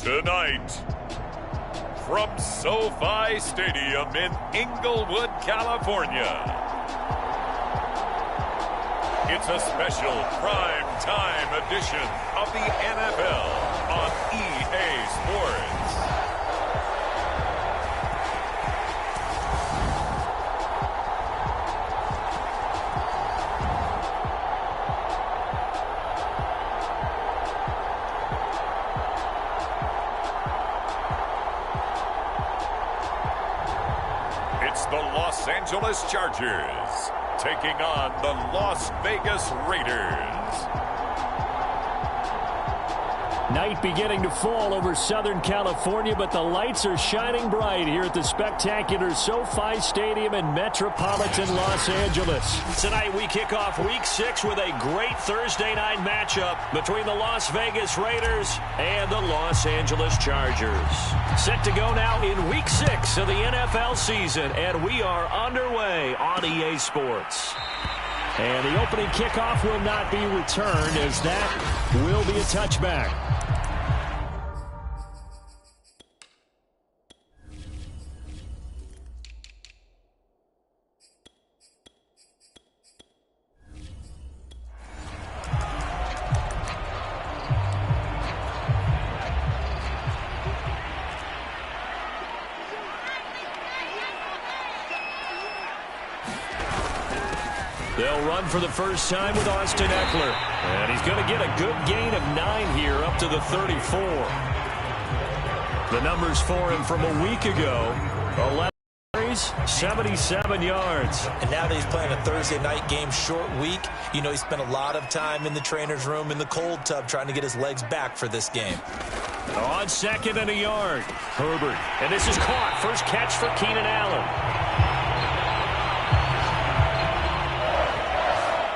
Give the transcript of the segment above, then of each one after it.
Tonight, from SoFi Stadium in Inglewood, California, it's a special prime time edition of the NFL on EA Sports. It's the Los Angeles Chargers taking on the Las Vegas Raiders. Night beginning to fall over Southern California, but the lights are shining bright here at the spectacular SoFi Stadium in metropolitan Los Angeles. Tonight we kick off Week 6 with a great Thursday night matchup between the Las Vegas Raiders and the Los Angeles Chargers. Set to go now in Week 6 of the NFL season, and we are underway on EA Sports. And the opening kickoff will not be returned, as that will be a touchback. They'll run for the first time with Austin Ekeler. And he's going to get a good gain of 9 here up to the 34. The numbers for him from a week ago: 11 carries, 77 yards. And now that he's playing a Thursday night game, short week, you know he spent a lot of time in the trainer's room in the cold tub trying to get his legs back for this game. On 2nd and a yard, Herbert. And this is caught. First catch for Keenan Allen.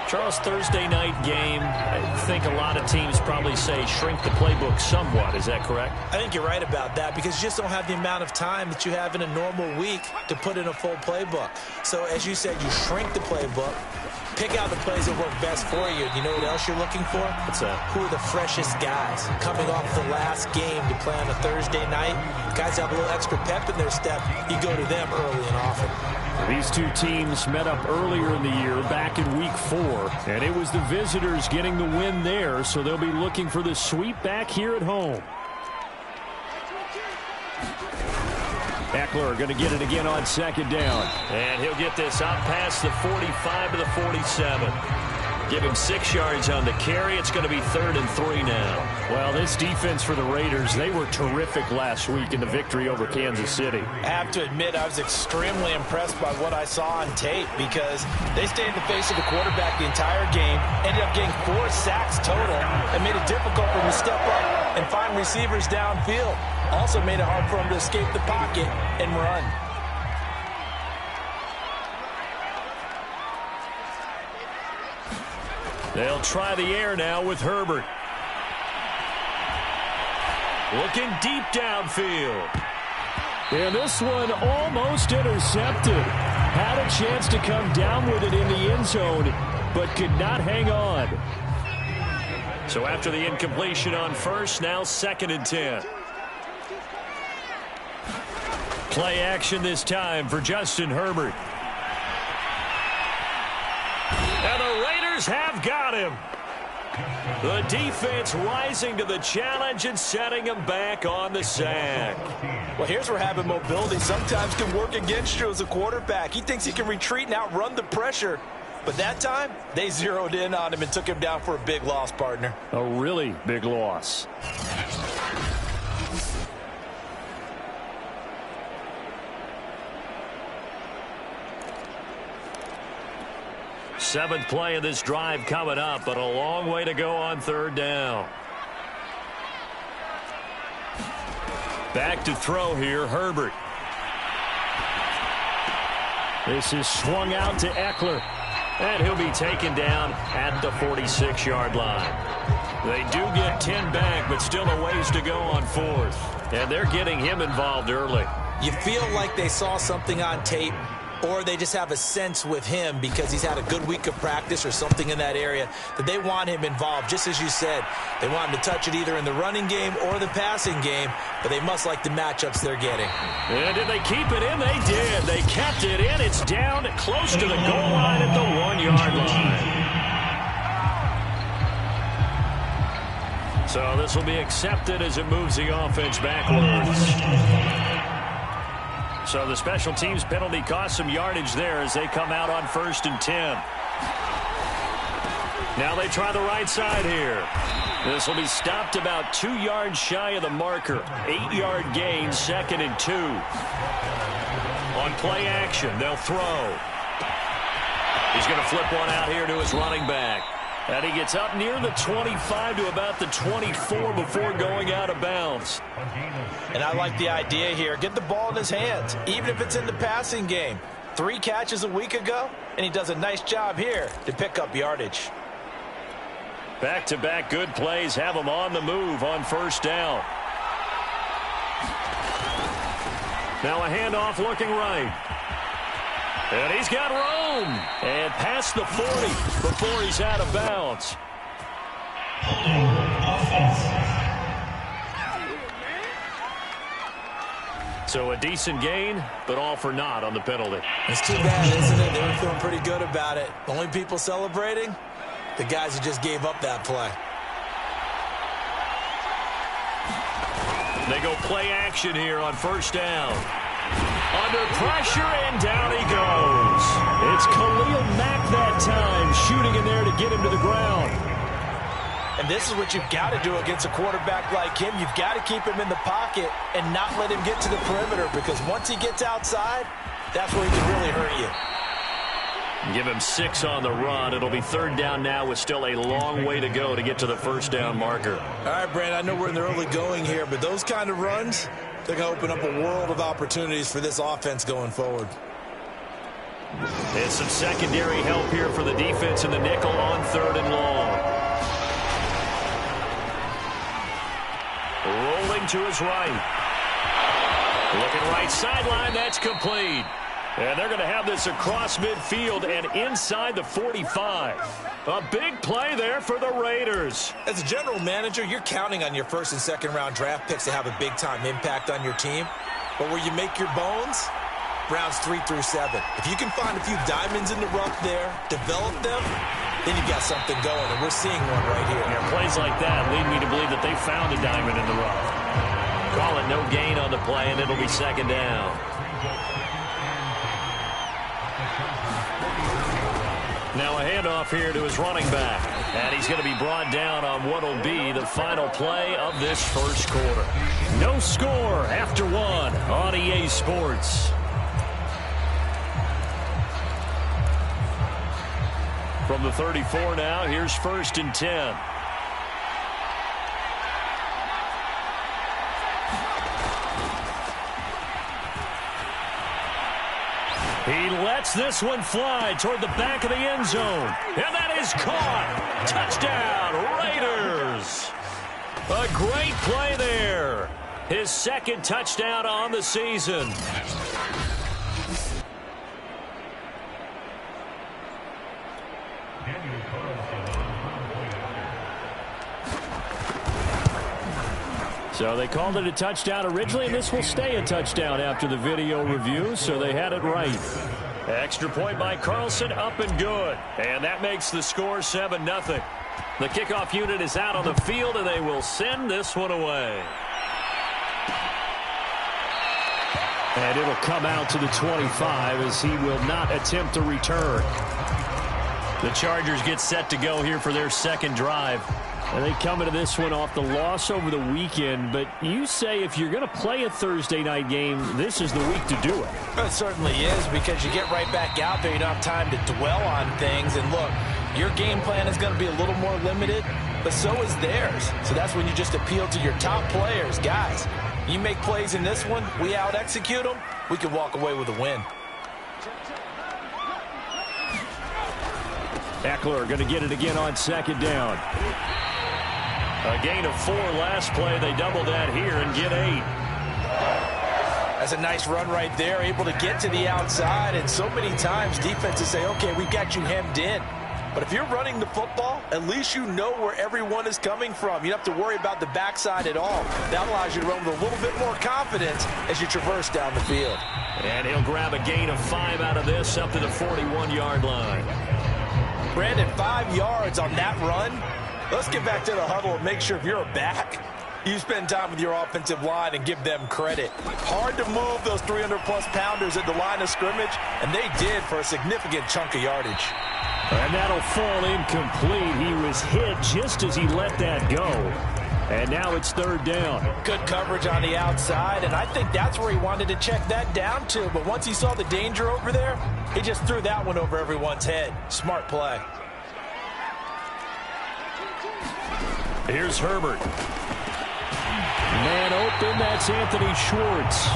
Charles, Thursday night game, I think a lot of teams probably say shrink the playbook somewhat. Is that correct? I think you're right about that, because you just don't have the amount of time that you have in a normal week to put in a full playbook. So as you said, you shrink the playbook, pick out the plays that work best for you. You know what else you're looking for? What's that? Who are the freshest guys coming off the last game to play on a Thursday night? Guys have a little extra pep in their step. You go to them early and often. These two teams met up earlier in the year, back in Week 4, and it was the visitors getting the win there, so they'll be looking for the sweep back here at home. Ekeler going to get it again on 2nd down. And he'll get this out past the 45 to the 47. Give him 6 yards on the carry. It's going to be 3rd and 3 now. Well, this defense for the Raiders, they were terrific last week in the victory over Kansas City. I have to admit, I was extremely impressed by what I saw on tape, because they stayed in the face of the quarterback the entire game, ended up getting 4 sacks total, and made it difficult for him to step up and find receivers downfield. Also made it hard for him to escape the pocket and run. They'll try the air now with Herbert. Looking deep downfield. And this one almost intercepted. Had a chance to come down with it in the end zone, but could not hang on. So after the incompletion on first, now 2nd and 10. Play action this time for Justin Herbert. And the Raiders have got him. The defense rising to the challenge and setting him back on the sack. Well, here's where having mobility sometimes can work against you as a quarterback. He thinks he can retreat and outrun the pressure. But that time, they zeroed in on him and took him down for a big loss, partner. A really big loss. Seventh play of this drive coming up, but a long way to go on 3rd down. Back to throw here, Herbert. This is swung out to Ekeler. And he'll be taken down at the 46-yard line. They do get 10 back, but still a ways to go on 4th. And they're getting him involved early. You feel like they saw something on tape or they just have a sense with him because he's had a good week of practice or something in that area that they want him involved. Just as you said, they want him to touch it either in the running game or the passing game, but they must like the matchups they're getting. And did they keep it in? They did. They kept it in. It's down close to the goal line at the 1-yard line. So this will be accepted as it moves the offense backwards. So the special teams penalty cost some yardage there as they come out on 1st and 10. Now they try the right side here. This will be stopped about 2 yards shy of the marker. 8-yard gain, 2nd and 2. On play action, they'll throw. He's going to flip one out here to his running back. And he gets up near the 25 to about the 24 before going out of bounds. And I like the idea here. Get the ball in his hands, even if it's in the passing game. 3 catches a week ago, and he does a nice job here to pick up yardage. Back-to-back good plays have him on the move on 1st down. Now a handoff looking right. And he's got room. And past the 40 before he's out of bounds. So a decent gain, but all for naught on the penalty. It's too bad, isn't it? They were feeling pretty good about it. The only people celebrating, the guys who just gave up that play. They go play action here on 1st down. Under pressure, and down he goes. It's Khalil Mack that time, shooting in there to get him to the ground. And this is what you've got to do against a quarterback like him. You've got to keep him in the pocket and not let him get to the perimeter, because once he gets outside, that's where he can really hurt you. Give him 6 on the run. It'll be 3rd down now with still a long way to go to get to the 1st down marker. All right, Brandon, I know we're in the early going here, but those kind of runs, they're going to open up a world of opportunities for this offense going forward. And some secondary help here for the defense in the nickel on 3rd and long. Rolling to his right. Looking right sideline, that's complete. And they're going to have this across midfield and inside the 45. A big play there for the Raiders. As a general manager, you're counting on your 1st and 2nd round draft picks to have a big-time impact on your team. But where you make your bones, rounds 3 through 7. If you can find a few diamonds in the rough there, develop them, then you've got something going, and we're seeing one right here. Yeah, plays like that lead me to believe that they found a diamond in the rough. Call it no gain on the play, and it'll be 2nd down. Now a handoff here to his running back. And he's going to be brought down on what will be the final play of this 1st quarter. No score after 1 on EA Sports. From the 34 now, here's 1st and 10. He lets this one fly toward the back of the end zone. And that is caught. Touchdown, Raiders. A great play there. His 2nd touchdown on the season. So they called it a touchdown originally, and this will stay a touchdown after the video review, so they had it right. Extra point by Carlson, up and good. And that makes the score 7-0. The kickoff unit is out on the field, and they will send this one away. And it'll come out to the 25 as he will not attempt to return. The Chargers get set to go here for their 2nd drive. And they come into this one off the loss over the weekend. But you say if you're going to play a Thursday night game, this is the week to do it. It certainly is, because you get right back out there. You don't have time to dwell on things. And look, your game plan is going to be a little more limited, but so is theirs. So that's when you just appeal to your top players. Guys, you make plays in this one, we out-execute them, we can walk away with a win. Eckler going to get it again on 2nd down. A gain of 4 last play. They double that here and get 8. That's a nice run right there, able to get to the outside, and so many times defenses say, okay, we've got you hemmed in. But if you're running the football, at least you know where everyone is coming from. You don't have to worry about the backside at all. That allows you to run with a little bit more confidence as you traverse down the field. And he'll grab a gain of 5 out of this up to the 41-yard line. Brandon, 5 yards on that run. Let's get back to the huddle and make sure if you're a back, you spend time with your offensive line and give them credit. Hard to move those 300-plus pounders at the line of scrimmage, and they did for a significant chunk of yardage. And that'll fall incomplete. He was hit just as he let that go. And now it's 3rd down. Good coverage on the outside, and I think that's where he wanted to check that down to. But once he saw the danger over there, he just threw that one over everyone's head. Smart play. Here's Herbert. Man open, that's Anthony Schwartz.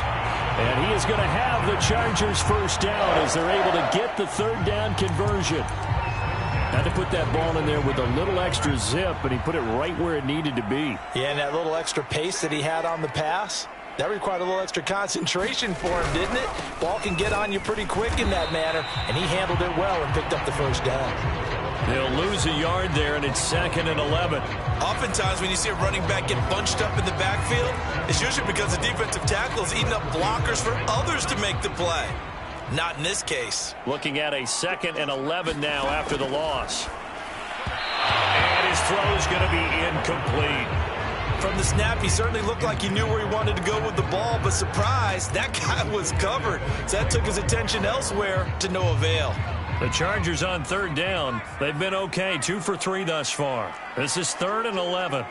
And he is going to have the Chargers first down as they're able to get the 3rd down conversion. Had to put that ball in there with a little extra zip, and he put it right where it needed to be. Yeah, and that little extra pace that he had on the pass, that required a little extra concentration for him, didn't it? Ball can get on you pretty quick in that manner, and he handled it well and picked up the first down. They'll lose a yard there, and it's 2nd and 11. Oftentimes when you see a running back get bunched up in the backfield, it's usually because the defensive tackle is eating up blockers for others to make the play. Not in this case. Looking at a 2nd and 11 now after the loss. And his throw is going to be incomplete. From the snap, he certainly looked like he knew where he wanted to go with the ball, but surprise, that guy was covered. So that took his attention elsewhere to no avail. The Chargers on 3rd down. They've been okay, 2 for 3 thus far. This is 3rd and 11.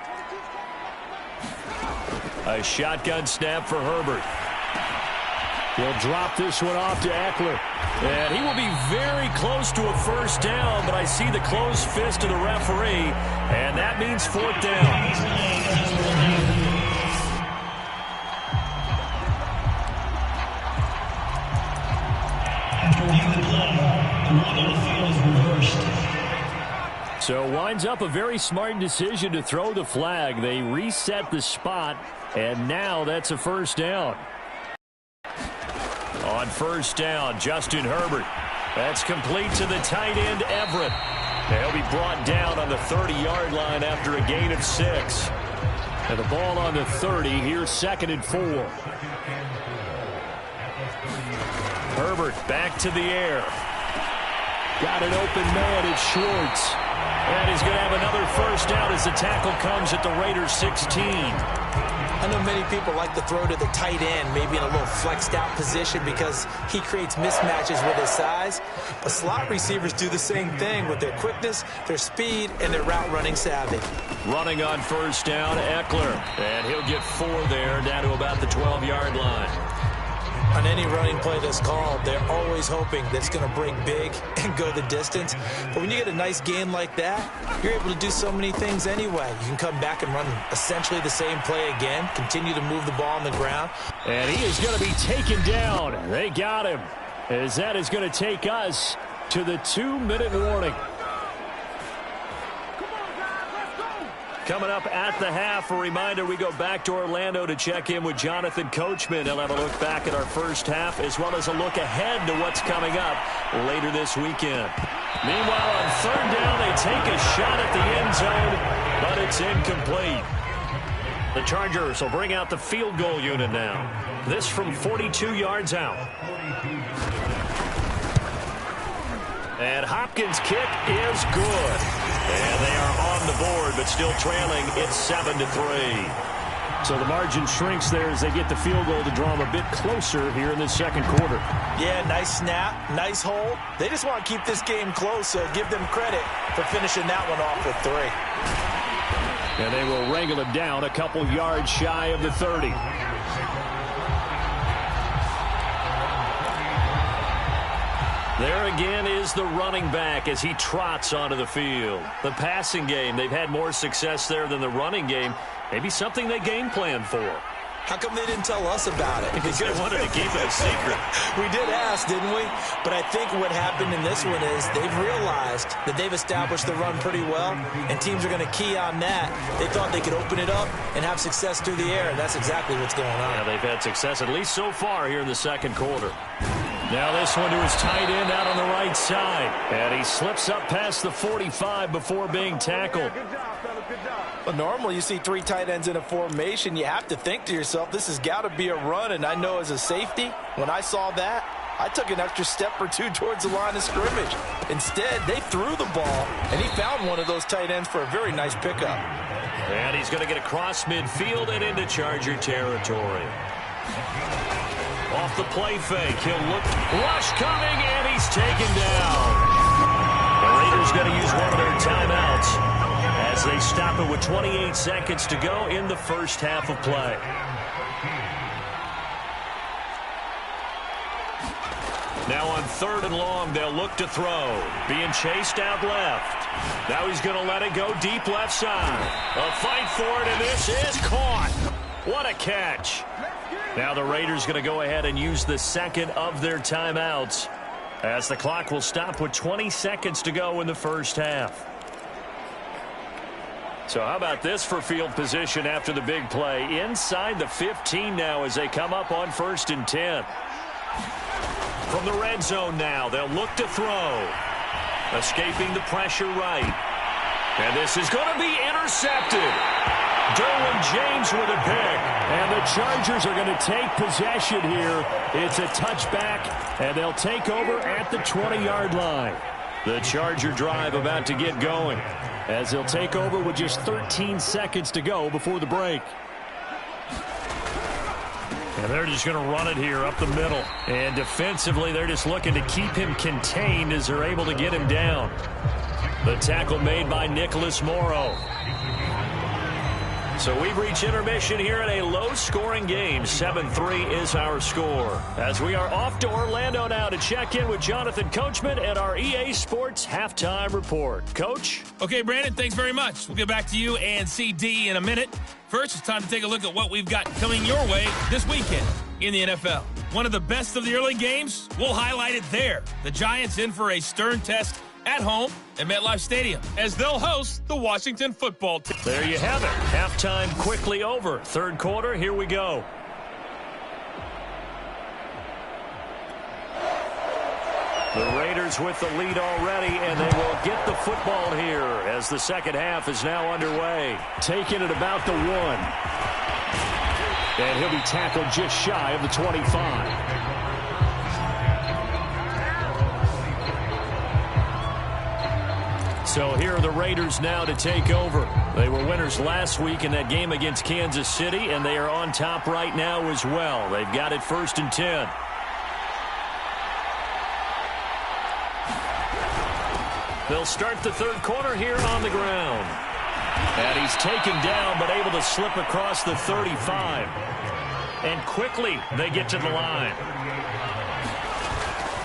A shotgun snap for Herbert. He'll drop this one off to Eckler. And he will be very close to a first down, but I see the closed fist of the referee, and that means 4th down. So winds up a very smart decision to throw the flag. They reset the spot, and now that's a first down. On first down, Justin Herbert. That's complete to the tight end, Everett. He'll be brought down on the 30-yard line after a gain of 6. And the ball on the 30. Here's 2nd and 4. Herbert back to the air. Got an open man. It's Schwartz. And he's going to have another first down as the tackle comes at the Raiders' 16. I know many people like to throw to the tight end, maybe in a little flexed out position because he creates mismatches with his size. But slot receivers do the same thing with their quickness, their speed, and their route running savvy. Running on first down, Eckler. And he'll get 4 there, down to about the 12-yard line. On any running play that's called, they're always hoping that it's going to break big and go the distance. But when you get a nice gain like that, you're able to do so many things anyway. You can come back and run essentially the same play again, continue to move the ball on the ground. And he is going to be taken down. They got him, as that is going to take us to the 2-minute warning. Coming up at the half, a reminder, we go back to Orlando to check in with Jonathan Coachman. He'll have a look back at our first half as well as a look ahead to what's coming up later this weekend. Meanwhile, on 3rd down, they take a shot at the end zone, but it's incomplete. The Chargers will bring out the field goal unit now. This from 42 yards out. And Hopkins' kick is good. And they are on the board, but still trailing. It's 7-3. So the margin shrinks there as they get the field goal to draw them a bit closer here in the 2nd quarter. Yeah, nice snap, nice hold. They just want to keep this game close, so give them credit for finishing that one off with 3. And they will wrangle it down a couple yards shy of the 30. There again is the running back as he trots onto the field. The passing game, they've had more success there than the running game. Maybe something they game plan for. How come they didn't tell us about it? Because they wanted to keep it a secret. We did ask, didn't we? But I think what happened in this one is they've realized that they've established the run pretty well, and teams are going to key on that. They thought they could open it up and have success through the air, and that's exactly what's going on. Yeah, they've had success, at least so far, here in the second quarter. Now this one to his tight end out on the right side. And he slips up past the 45 before being tackled. Well, normally you see three tight ends in a formation. You have to think to yourself, this has got to be a run. And I know as a safety, when I saw that, I took an extra step or two towards the line of scrimmage. Instead, they threw the ball, and he found one of those tight ends for a very nice pickup. And he's going to get across midfield and into Charger territory. Off the play fake, he'll look. Rush coming, and he's taken down. The Raiders going to use one of their timeouts as they stop it with 28 seconds to go in the first half of play. Now on 3rd and long, they'll look to throw. Being chased out left. Now he's going to let it go deep left side. A fight for it, and this is caught. What a catch. Now the Raiders going to go ahead and use the second of their timeouts as the clock will stop with 20 seconds to go in the first half. So how about this for field position after the big play? Inside the 15 now as they come up on 1st and 10. From the red zone now, they'll look to throw. Escaping the pressure right. And this is going to be intercepted. Derwin James with a pick. And the Chargers are going to take possession here. It's a touchback, and they'll take over at the 20-yard line. The Charger drive about to get going as they'll take over with just 13 seconds to go before the break. And they're just going to run it here up the middle. And defensively, they're just looking to keep him contained as they're able to get him down. The tackle made by Nicholas Morrow. So we've reached intermission here in a low-scoring game. 7-3 is our score. As we are off to Orlando now to check in with Jonathan Coachman and our EA Sports Halftime Report. Coach? Okay, Brandon, thanks very much. We'll get back to you and CD in a minute. First, it's time to take a look at what we've got coming your way this weekend in the NFL. One of the best of the early games, we'll highlight it there. The Giants in for a stern test at home at MetLife Stadium as they'll host the Washington football team. There you have it. Halftime quickly over. Third quarter, here we go. The Raiders with the lead already, and they will get the football here as the second half is now underway. Taking it about the 1. And he'll be tackled just shy of the 25. So here are the Raiders now to take over. They were winners last week in that game against Kansas City, and they are on top right now as well. They've got it 1st and 10. They'll start the third quarter here on the ground. And he's taken down, but able to slip across the 35. And quickly they get to the line.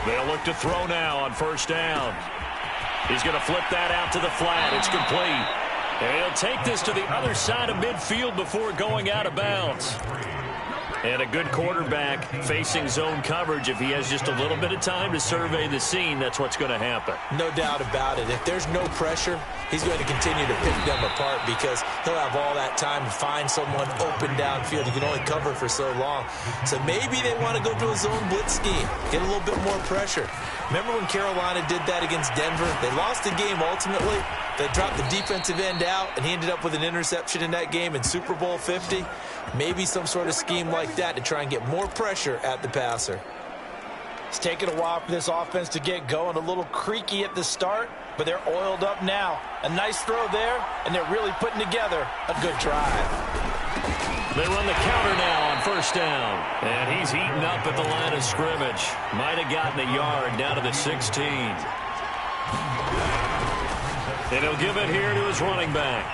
They'll look to throw now on 1st down. He's going to flip that out to the flat. It's complete. And he'll take this to the other side of midfield before going out of bounds. And a good quarterback facing zone coverage. If he has just a little bit of time to survey the scene, that's what's going to happen. No doubt about it. If there's no pressure, he's going to continue to pick them apart because he'll have all that time to find someone open downfield. He can only cover for so long. So maybe they want to go to a zone blitz scheme, get a little bit more pressure. Remember when Carolina did that against Denver? They lost the game ultimately. They dropped the defensive end out, and he ended up with an interception in that game in Super Bowl 50. Maybe some sort of scheme like that to try and get more pressure at the passer. It's taken a while for this offense to get going. A little creaky at the start, but they're oiled up now. A nice throw there, and they're really putting together a good drive. They run the counter now on 1st down. And he's eaten up at the line of scrimmage. Might have gotten a yard down to the 16. And he'll give it here to his running back.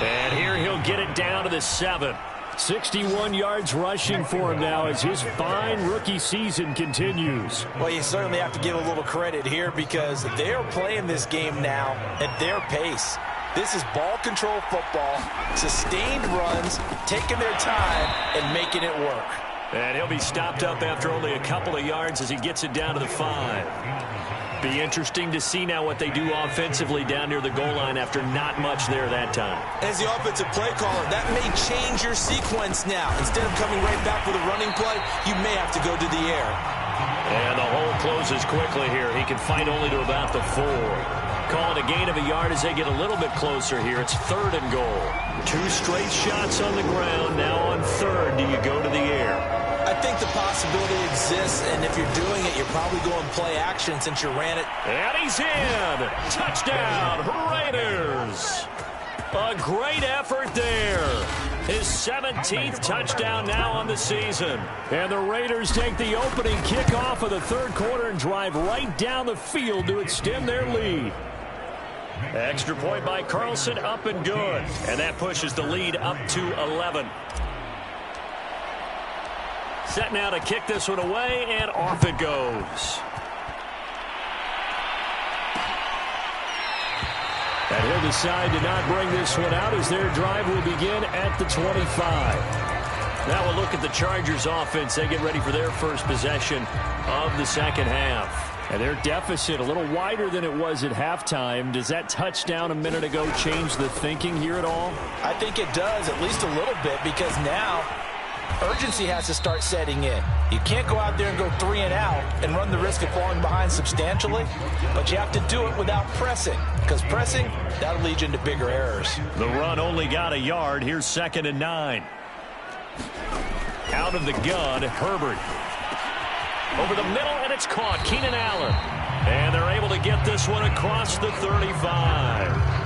And here he'll get it down to the 7. 61 yards rushing for him now as his fine rookie season continues. Well, you certainly have to give a little credit here because they are playing this game now at their pace. This is ball control football, sustained runs, taking their time, and making it work. And he'll be stopped up after only a couple of yards as he gets it down to the 5. Be interesting to see now what they do offensively down near the goal line after not much there that time. As the offensive play caller, that may change your sequence now. Instead of coming right back with a running play, you may have to go to the air. And the hole closes quickly here. He can fight only to about the 4. Call it a gain of a yard as they get a little bit closer here. It's 3rd and goal. 2 straight shots on the ground. Now on 3rd, do you go to the air? I think the possibility exists, and if you're doing it, you're probably going play action since you ran it. And he's in! Touchdown, Raiders! A great effort there. His 17th touchdown now on the season. And the Raiders take the opening kickoff of the 3rd quarter and drive right down the field to extend their lead. Extra point by Carlson, up and good. And that pushes the lead up to 11. Set now to kick this one away, and off it goes. And he'll decide to not bring this one out as their drive will begin at the 25. Now we'll look at the Chargers offense. They get ready for their first possession of the second half. And their deficit a little wider than it was at halftime. Does that touchdown a minute ago change the thinking here at all? I think it does, at least a little bit, because now urgency has to start setting in. You can't go out there and go 3 and out and run the risk of falling behind substantially, but you have to do it without pressing, because pressing, that'll lead you into bigger errors. The run only got a yard. Here's 2nd and 9. Out of the gun, Herbert. Over the middle, and it's caught. Keenan Allen. And they're able to get this one across the 35.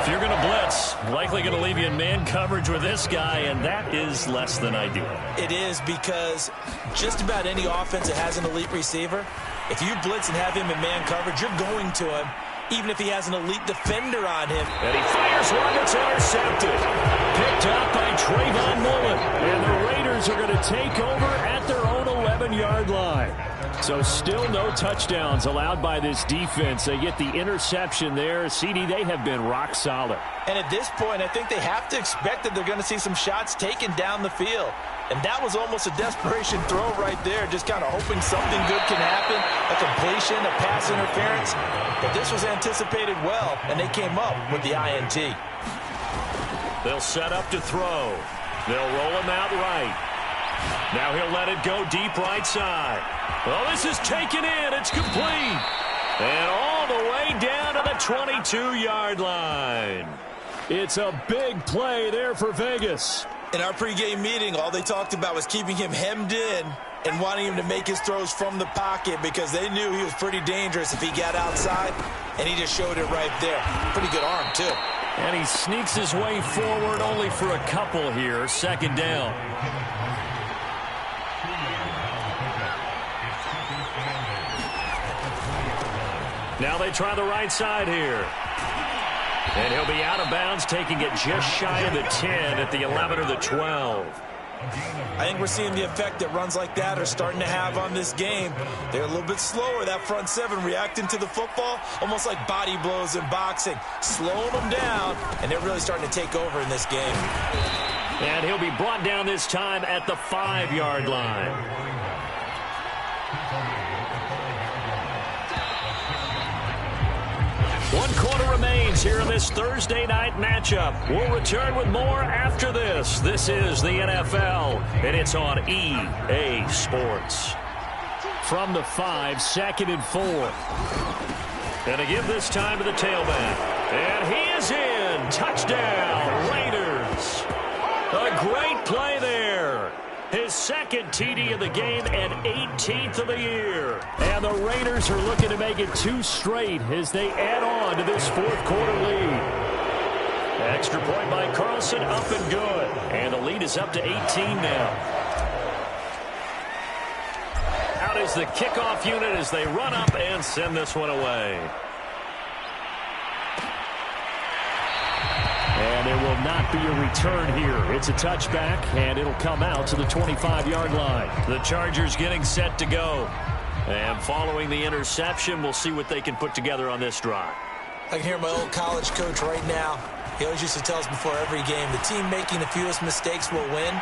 If you're going to blitz, likely going to leave you in man coverage with this guy, and that is less than ideal. It is, because just about any offense that has an elite receiver, if you blitz and have him in man coverage, you're going to him, even if he has an elite defender on him. And he fires one that's intercepted. Picked up by Trayvon Mullen. And the Raiders are going to take over at their own 11-yard line. So still no touchdowns allowed by this defense. They get the interception there. CD, they have been rock solid. And at this point, I think they have to expect that they're going to see some shots taken down the field. And that was almost a desperation throw right there, just kind of hoping something good can happen, a completion, a pass interference. But this was anticipated well, and they came up with the INT. They'll set up to throw. They'll roll him out right. Now he'll let it go deep right side. Well, this is taken in. It's complete. And all the way down to the 22-yard line. It's a big play there for Vegas. In our pregame meeting, all they talked about was keeping him hemmed in and wanting him to make his throws from the pocket, because they knew he was pretty dangerous if he got outside, and he just showed it right there. Pretty good arm, too. And he sneaks his way forward only for a couple here. 2nd down. Now they try the right side here. And he'll be out of bounds, taking it just shy of the 10 at the 11 or the 12. I think we're seeing the effect that runs like that are starting to have on this game. They're a little bit slower, that front 7, reacting to the football, almost like body blows in boxing, slowing them down, and they're really starting to take over in this game. And he'll be brought down this time at the 5-yard line. One quarter remains here in this Thursday night matchup. We'll return with more after this. This is the NFL, and it's on EA Sports. From the 5, 2nd and 4. And to give this time to the tailback. And he is in. Touchdown, Raiders. A great play there. His 2nd TD of the game and 18th of the year. And the Raiders are looking to make it 2 straight as they add on to this 4th quarter lead. Extra point by Carlson, up and good. And the lead is up to 18 now. Out is the kickoff unit as they run up and send this one away. And there will not be a return here. It's a touchback, and it'll come out to the 25-yard line. The Chargers getting set to go. And following the interception, we'll see what they can put together on this drive. I can hear my old college coach right now. He always used to tell us before every game, the team making the fewest mistakes will win.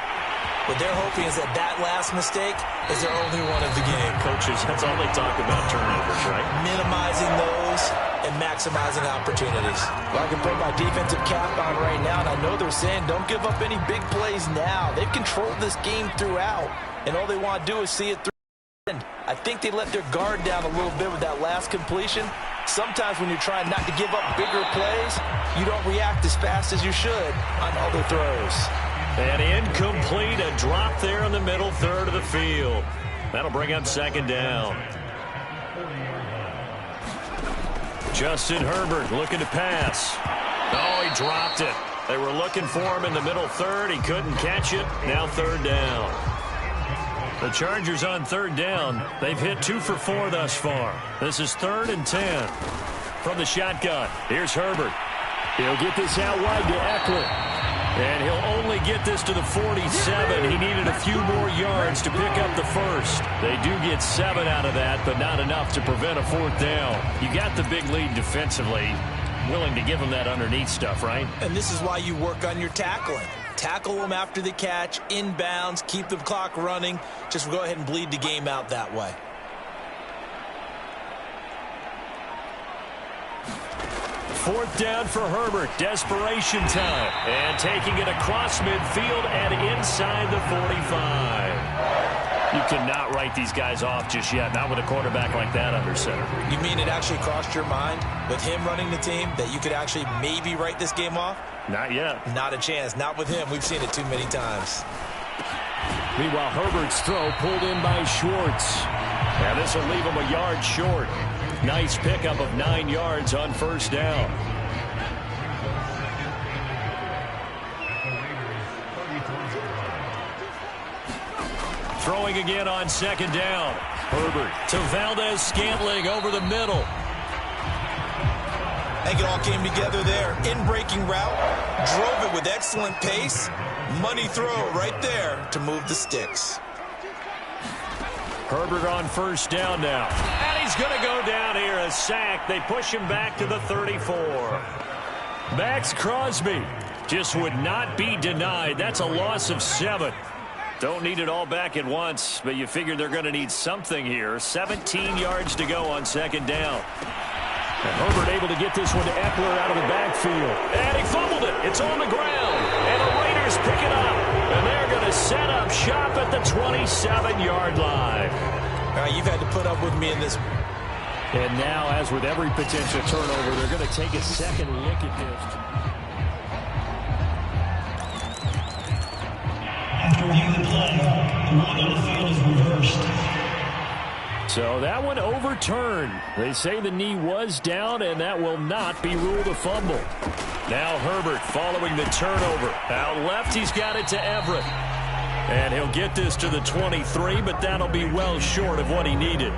What they're hoping is that last mistake is their only one of the game. Coaches, that's all they talk about, turnovers, right? Minimizing those and maximizing opportunities. Well, I can put my defensive cap on right now, and I know they're saying don't give up any big plays now. They've controlled this game throughout, and all they want to do is see it through. I think they let their guard down a little bit with that last completion. Sometimes when you're trying not to give up bigger plays, you don't react as fast as you should on other throws. And incomplete, a drop there in the middle third of the field. That'll bring up second down. Justin Herbert looking to pass. Oh, he dropped it. They were looking for him in the middle third. He couldn't catch it. Now third down. The Chargers on third down. They've hit 2 for 4 thus far. This is 3rd and 10. From the shotgun, here's Herbert. He'll get this out wide to Eckler. And he'll only get this to the 47. He needed a few more yards to pick up the first. They do get 7 out of that, but not enough to prevent a 4th down. You got the big lead defensively. Willing to give them that underneath stuff, right? And this is why you work on your tackling. Tackle them after the catch, inbounds, keep the clock running. Just go ahead and bleed the game out that way. Fourth down for Herbert. Desperation time. And taking it across midfield and inside the 45. You cannot write these guys off just yet. Not with a quarterback like that under center. You mean it actually crossed your mind with him running the team that you could actually maybe write this game off? Not yet. Not a chance. Not with him. We've seen it too many times. Meanwhile, Herbert's throw pulled in by Schwartz. And this will leave him a yard short. Nice pickup of 9 yards on first down. Throwing again on second down. Herbert to Valdez-Scantling over the middle. I think it all came together there. In-breaking route. Drove it with excellent pace. Money throw right there to move the sticks. Herbert on first down now. And he's going to go down here. A sack. They push him back to the 34. Max Crosby just would not be denied. That's a loss of 7. Don't need it all back at once, but you figure they're going to need something here. 17 yards to go on second down. And Herbert able to get this one to Eckler out of the backfield. And he fumbled it. It's on the ground. And the Raiders pick it up. And they're going to set up shop at the 27-yard line. You've had to put up with me in this. And now, as with every potential turnover, they're going to take a second look at this. After reviewing the play, the ruling on the field is reversed. So that one overturned. They say the knee was down, and that will not be ruled a fumble. Now Herbert following the turnover. Out left, he's got it to Everett. And he'll get this to the 23, but that'll be well short of what he needed.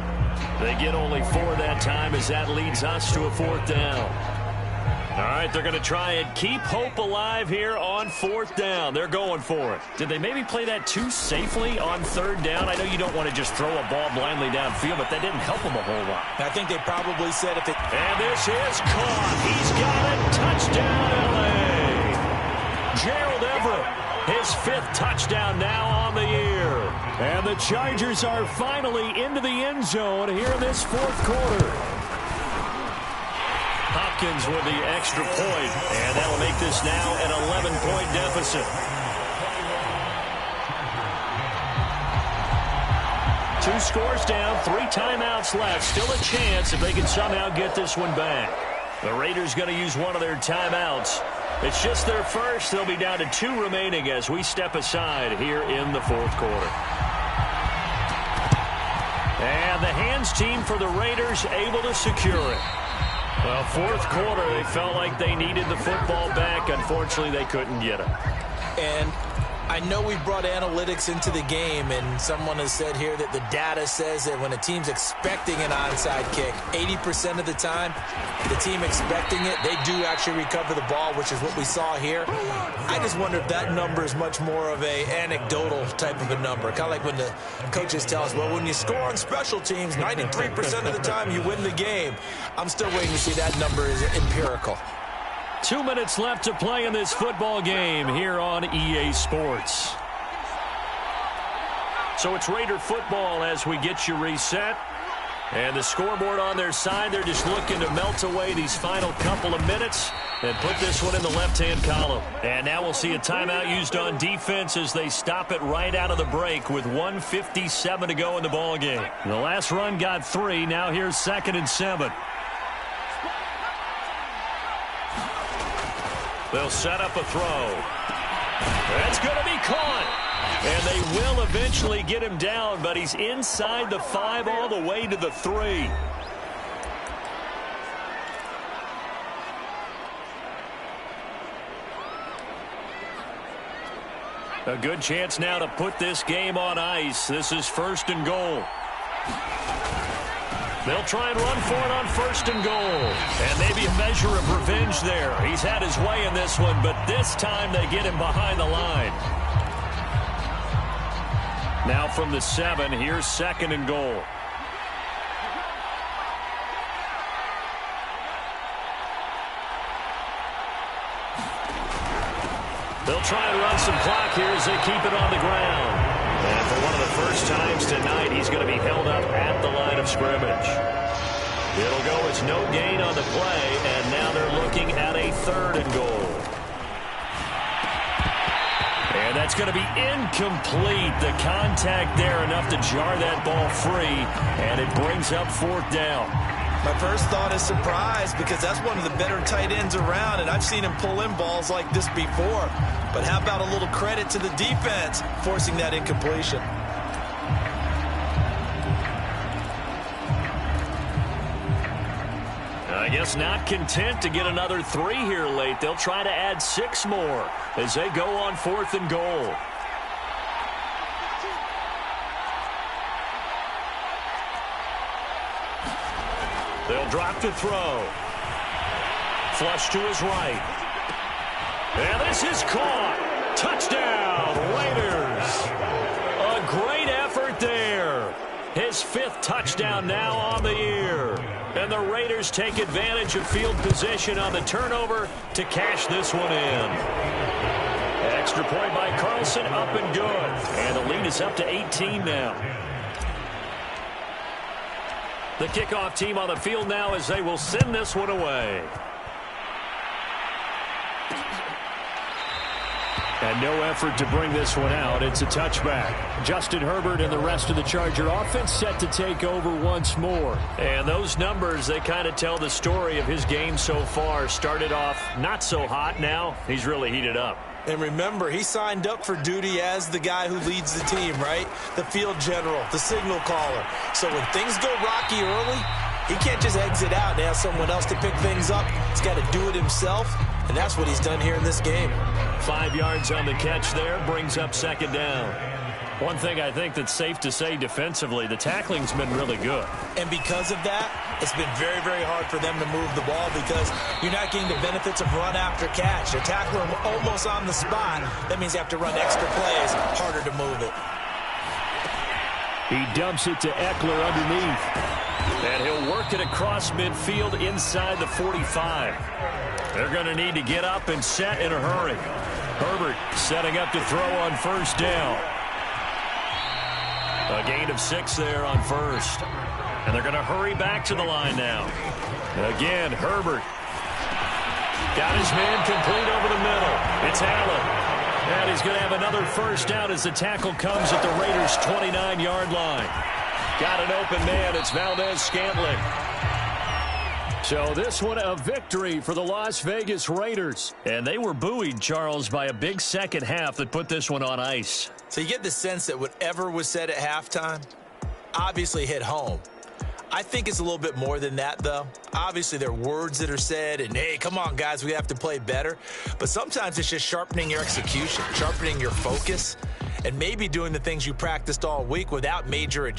They get only 4 that time as that leads us to a 4th down. All right, they're going to try and keep hope alive here on 4th down. They're going for it. Did they maybe play that too safely on 3rd down? I know you don't want to just throw a ball blindly downfield, but that didn't help them a whole lot. I think they probably said if it... And this is caught. He's got it. Touchdown, L.A. Gerald Everett, his 5th touchdown now on the year. And the Chargers are finally into the end zone here in this 4th quarter. Hopkins with the extra point, and that'll make this now an 11-point deficit. 2 scores down, 3 timeouts left. Still a chance if they can somehow get this one back. The Raiders going to use one of their timeouts. It's just their first. They'll be down to 2 remaining as we step aside here in the 4th quarter. And the hands team for the Raiders able to secure it. Well, 4th quarter, they felt like they needed the football back. Unfortunately, they couldn't get it. And I know we brought analytics into the game, and someone has said here that the data says that when a team's expecting an onside kick, 80% of the time, the team expecting it, they do actually recover the ball, which is what we saw here. I just wonder if that number is much more of a anecdotal type of a number. Kind of like when the coaches tell us, well, when you score on special teams, 93% of the time you win the game. I'm still waiting to see that number is empirical. 2 minutes left to play in this football game here on EA Sports. So it's Raider football as we get you reset. And the scoreboard on their side, they're just looking to melt away these final couple of minutes and put this one in the left-hand column. And now we'll see a timeout used on defense as they stop it right out of the break with 1:57 to go in the ball game. The last run got 3. Now here's 2nd and 7. They'll set up a throw. That's going to be caught. And they will eventually get him down, but he's inside the 5 all the way to the 3. A good chance now to put this game on ice. This is 1st and goal. They'll try and run for it on 1st and goal. And maybe a measure of revenge there. He's had his way in this one, but this time they get him behind the line. Now from the 7, here's 2nd and goal. They'll try and run some clock here as they keep it on the ground. And for one of the first times tonight, he's going to be held up at the line of scrimmage. It'll go as no gain on the play, and now they're looking at a 3rd and goal. And that's going to be incomplete. The contact there enough to jar that ball free, and it brings up 4th down. My first thought is surprise because that's one of the better tight ends around, and I've seen him pull in balls like this before. But how about a little credit to the defense forcing that incompletion? I guess not content to get another 3 here late. They'll try to add 6 more as they go on 4th and goal. They'll drop to throw. Flush to his right. And this is caught. Touchdown, Raiders. A great effort there. His 5th touchdown now on the year. And the Raiders take advantage of field position on the turnover to cash this one in. Extra point by Carlson, up and good. And the lead is up to 18 now. The kickoff team on the field now as they will send this one away. And no effort to bring this one out. It's a touchback. Justin Herbert and the rest of the Charger offense set to take over once more. And those numbers, they kind of tell the story of his game so far. Started off not so hot. Now he's really heated up. And remember, he signed up for duty as the guy who leads the team, right? The field general, the signal caller. So when things go rocky early, he can't just exit out and ask someone else to pick things up. He's got to do it himself, and that's what he's done here in this game. 5 yards on the catch there, brings up 2nd down. One thing I think that's safe to say defensively, the tackling's been really good. And because of that, it's been very, very hard for them to move the ball because you're not getting the benefits of run after catch. You're tackling them almost on the spot. That means you have to run extra plays, harder to move it. He dumps it to Eckler underneath. And he'll work it across midfield inside the 45. They're going to need to get up and set in a hurry. Herbert setting up to throw on 1st down. A gain of 6 there on 1st. And they're going to hurry back to the line now. Again, Herbert. Got his man complete over the middle. It's Allen. And he's going to have another 1st down as the tackle comes at the Raiders' 29-yard line. Got an open man. It's Valdez-Scantling. So this one a victory for the Las Vegas Raiders. And they were buoyed, Charles, by a big second half that put this one on ice. So you get the sense that whatever was said at halftime obviously hit home. I think it's a little bit more than that, though. Obviously, there are words that are said, and, hey, come on, guys, we have to play better. But sometimes it's just sharpening your execution, sharpening your focus, and maybe doing the things you practiced all week without major adjustments.